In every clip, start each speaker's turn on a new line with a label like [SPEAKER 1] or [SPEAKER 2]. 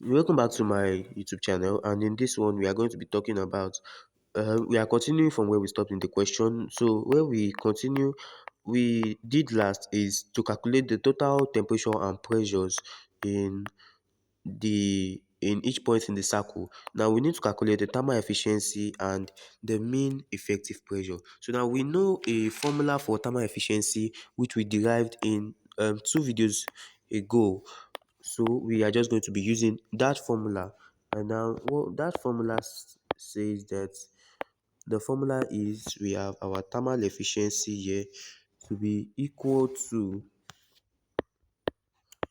[SPEAKER 1] Welcome back to my YouTube channel, and in this one, we are going to be talking about. We are continuing from where we stopped in the question. So, where we continue, we did last is to calculate the total temperature and pressures in in each point in the circle. Now we need to calculate the thermal efficiency and the mean effective pressure. So now we know a formula for thermal efficiency which we derived in two videos ago. So we are just going to be using that formula. And now what that formula says that the formula is we have our thermal efficiency here to be equal to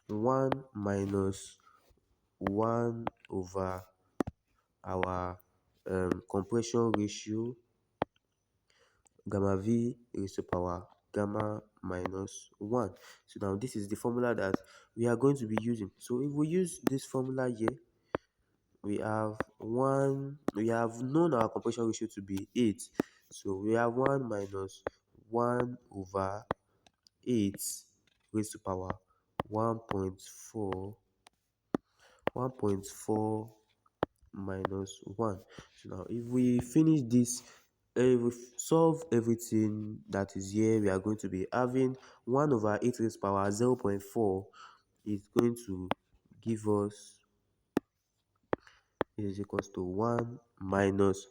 [SPEAKER 1] 1 minus 1 over our compression ratio gamma v raised to power gamma minus 1. So now this is the formula that we are going to be using. So if we use this formula here, we have known our compression ratio to be 8. So we have 1 minus 1 over 8 raised to power 1.4 1.4 minus 1. So now if we finish this, if we solve everything that is here, we are going to be having 1 over 8 raised power 0.4 is going to give us is equals to 1 minus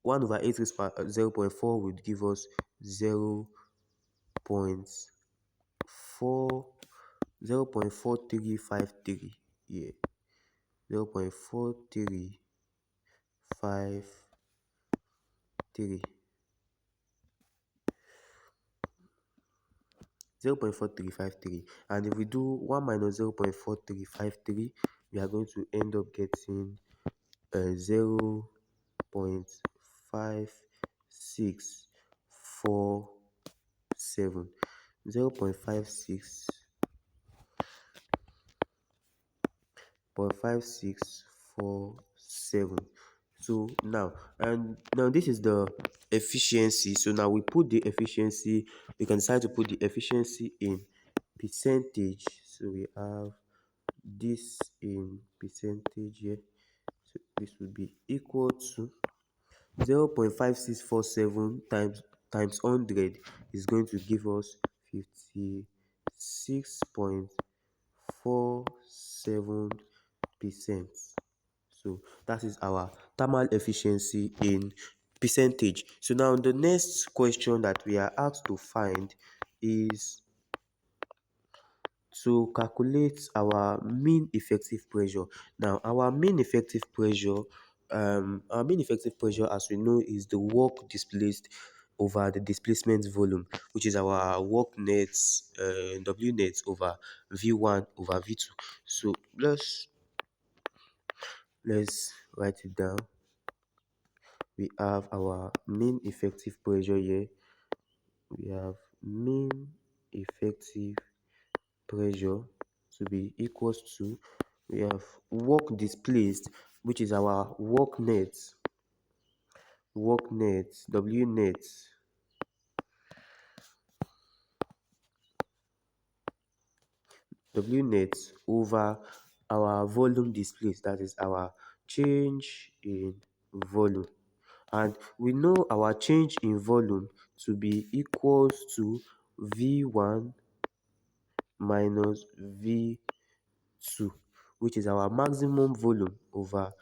[SPEAKER 1] 1 over 8 raised power 0.4 would give us 0.4 0.4353 here, 0.4353 0.4353. And if we do 1 minus 0.4353, we are going to end up getting 0.5647. 0.5647. So now this is the efficiency. So now we put the efficiency, we can decide to put the efficiency in percentage. So we have this in percentage here. So this would be equal to 0.5647 times 100 is going to give us 56.47%. So that is our thermal efficiency in percentage. So now the next question that we are asked to find is to calculate our mean effective pressure. Now our mean effective pressure, as we know, is the work displaced over the displacement volume, which is our work nets, W nets over V1 over V2. So let's write it down. We have our mean effective pressure here. We have mean effective pressure to be equals to, we have work displaced, which is our work nets, W nets over our volume displaced, that is our change in volume. And we know our change in volume to be equals to V1 minus V2, which is our maximum volume over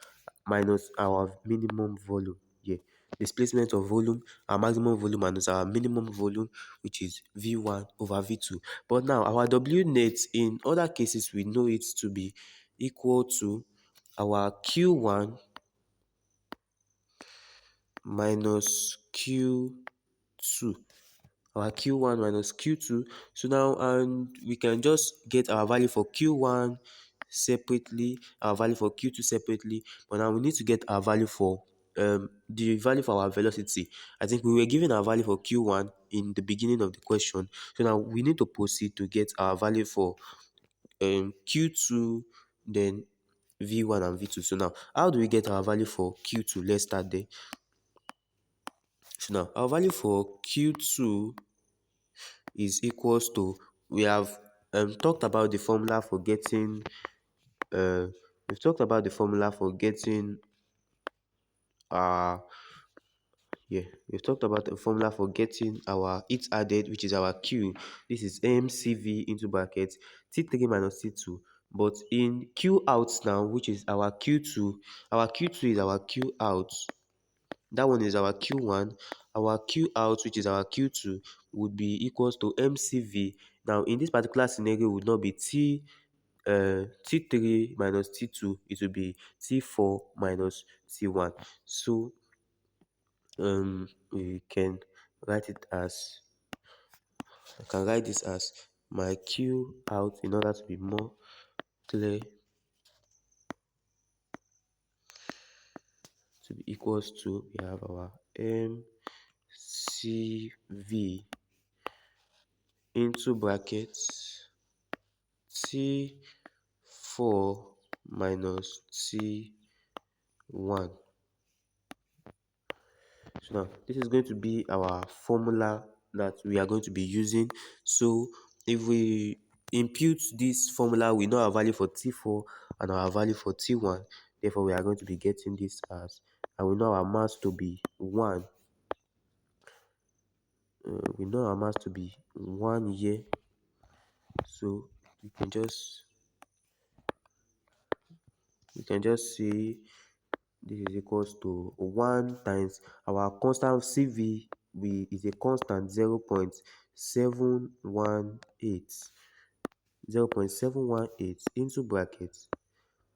[SPEAKER 1] minus our minimum volume. Yeah, displacement of volume, our maximum volume minus our minimum volume, which is V1 over V2. But now our W net, in other cases, we know it to be equal to our Q1 minus Q2, our Q1 minus Q2. So now, and we can just get our value for Q1 separately, our value for Q2 separately, but now we need to get our value for the value for our velocity. I think we were given our value for Q1 in the beginning of the question, so now we need to proceed to get our value for Q2, then V1 and V2. So now, how do we get our value for Q2? Let's start there. So now our value for Q2 is equals to, we have talked about the formula for getting we've talked about the formula for getting our yeah, we've talked about the formula for getting our heat added, which is our Q. This is MCV into brackets T3 minus T2. But in Q out now, which is our Q2 is our Q out. That one is our Q1. Our Q out, which is our Q2, would be equals to MCV. Now, in this particular scenario, would not be T3 minus T2. It will be T4 minus T1. So we can write it as I can write this as my Q out in order to be more clear to be equals to we have our MCV into brackets T4 minus T1. So now this is going to be our formula that we are going to be using. So if we impute this formula, we know our value for T4 and our value for T1. Therefore, we are going to be getting this as, and we know our mass to be 1. We know our mass to be 1 here. So we can just say this is equals to 1 times our constant CV is a constant 0.718 into brackets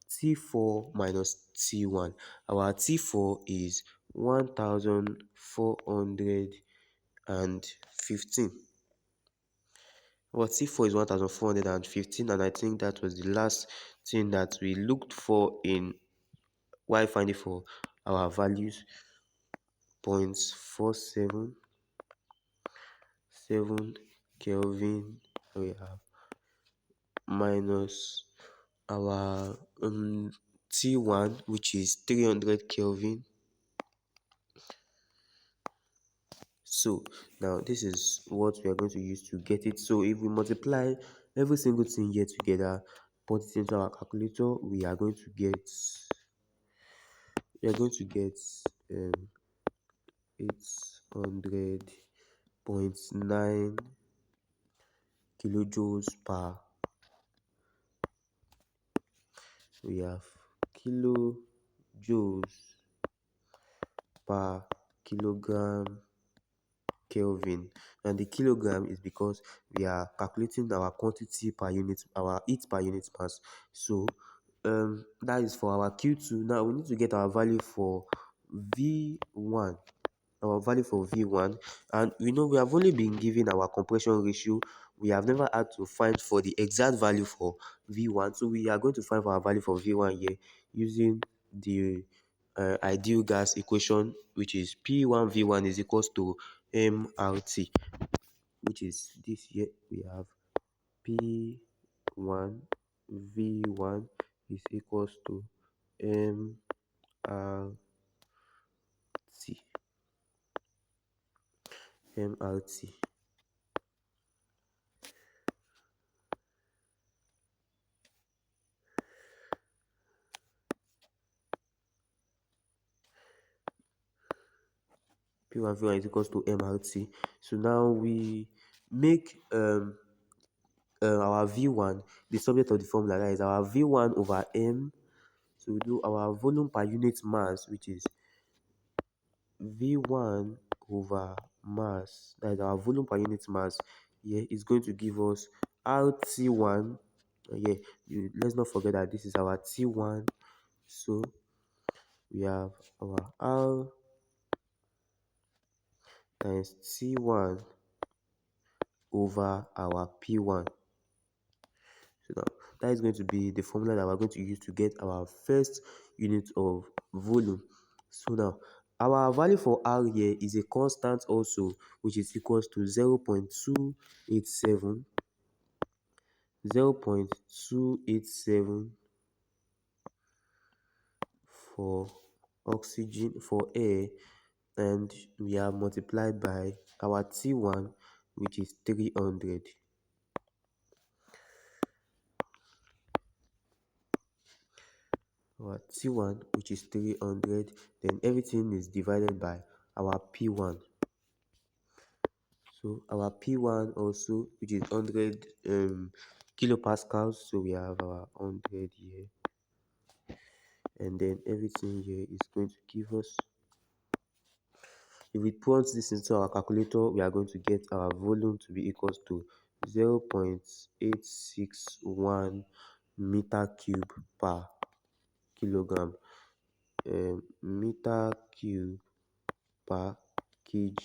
[SPEAKER 1] T4 minus T1. Our T4 is 1415. Our T4 is 1415, and I think that was the last thing that we looked for in while finding for our values. 0.477 Kelvin we have minus our T1, which is 300 Kelvin. So now this is what we are going to use to get it. So if we multiply every single thing here together, put it into our calculator, we are going to get 800.9 kilojoules per. We have kilojoules per kilogram Kelvin, and the kilogram is because we are calculating our quantity per unit, our heat per unit mass. So that is for our Q2. Now we need to get our value for V1. And we know we have only been given our compression ratio. We have never had to find for the exact value for V1. So we are going to find for our value for V1 here using the ideal gas equation, which is P1 V1 is equals to MRT, which is this here. We have P1 V1 is equals to MRT. P1 V1 is equals to MRT. So now we make our V1 the subject of the formula. That is our V1 over M. So we do our volume per unit mass, which is V1 over mass. That is our volume per unit mass. Here is going to give us RT1. Let's not forget that this is our T1. So we have our R times T1 over our P1. So now that is going to be the formula that we're going to use to get our first unit of volume. So now our value for R here is a constant also, which is equals to 0.287 for oxygen, for air, and we are multiplied by our T1, which is 300. our T1 which is 300, then everything is divided by our P1. So our P1 also, which is 100 kilopascals, so we have our 100 here, and then everything here is going to give us, if we put this into our calculator, we are going to get our volume to be equals to 0.861 meter cube per kilogram, meter cube per kg,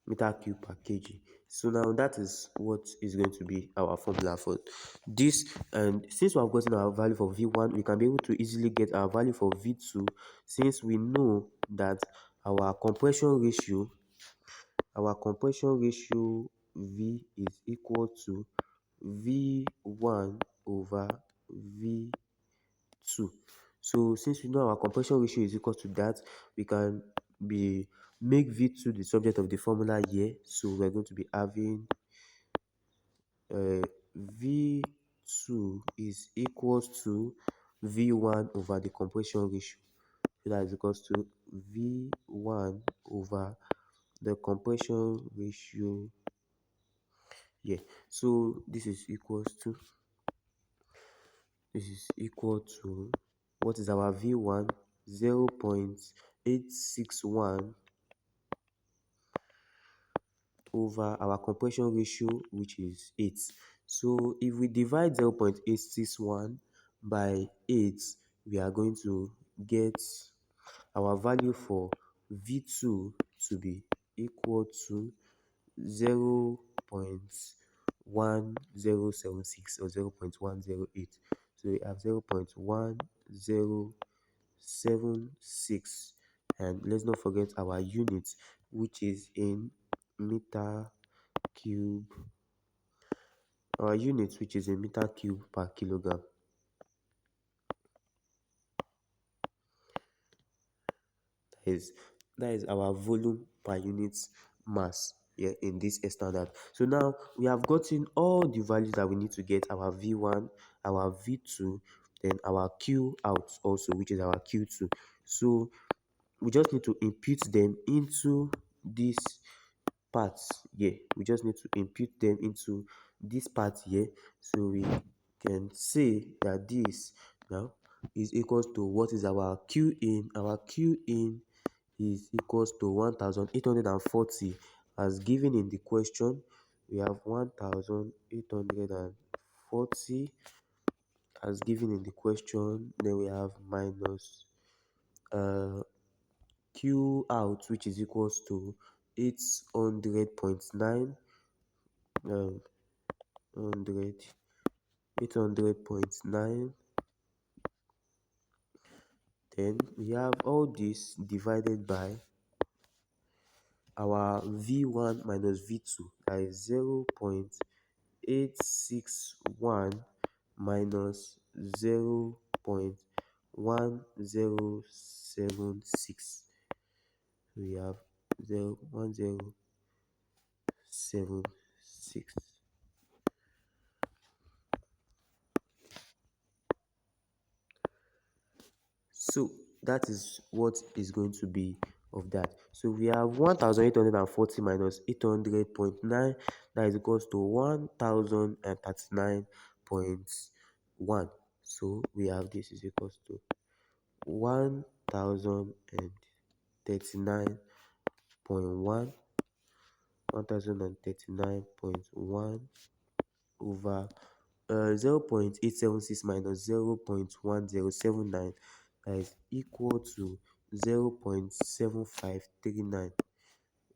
[SPEAKER 1] meter cube per kg. So now that is what is going to be our formula for this. And since we have gotten our value for V1, we can be able to easily get our value for V2, since we know that our compression ratio V is equal to V1 over V2. So since we know our compression ratio is equal to that, we can be make V2 the subject of the formula here. So we're going to be having V2 is equals to V1 over the compression ratio. So that is equals to V1 over the compression ratio. Yeah. So this is equal to what is our V1? 0.861 over our compression ratio, which is 8. So if we divide 0.861 by 8, we are going to get our value for V2 to be equal to 0.1076 or 0.108. So we have 0.1076, and let's not forget our unit, which is in meter cube, our unit which is in meter cube per kilogram. That is our volume per unit mass here in this standard. So now we have gotten all the values that we need to get our V1, our V2, then our Q out also, which is our Q2. So we just need to input them into this part here. We just need to input them into this part here. So we can say that this now is equals to what is our Q in. Our Q in is equals to 1840 as given in the question. We have 1840 as given in the question. Then we have minus Q out, which is equals to 800.9 100 800.9. Then we have all this divided by our V1 minus V2, that is 0.861 minus 0.1076. We have 0.1076. So that is what is going to be of that. So we have 1840 minus 800.9, that is equals to 1039.1. So we have this is equals to 1039.1 1039.1 over 0.876 minus 0.1079, that is equal to 0.7539.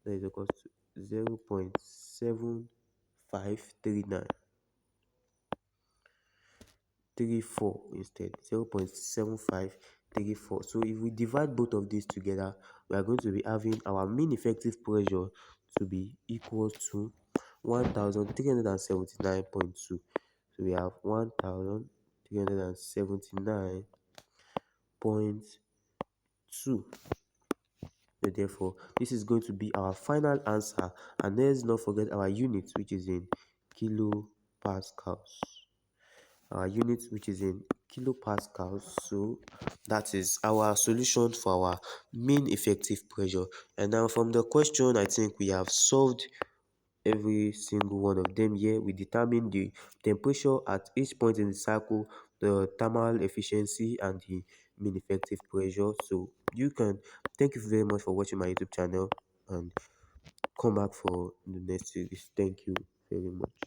[SPEAKER 1] That is equal to 0.7539. 34 instead, 0.7534. So if we divide both of these together, we are going to be having our mean effective pressure to be equal to 1379.2. So we have 1379.2. So therefore, this is going to be our final answer. And let's not forget our unit, which is in kilopascals. Our unit, which is in kilopascals. So that is our solution for our mean effective pressure. And now from the question, I think we have solved every single one of them here. We determine the temperature at each point in the cycle, the thermal efficiency, and the mean effective pressure. So you can thank you very much for watching my YouTube channel and come back for the next series. Thank you very much.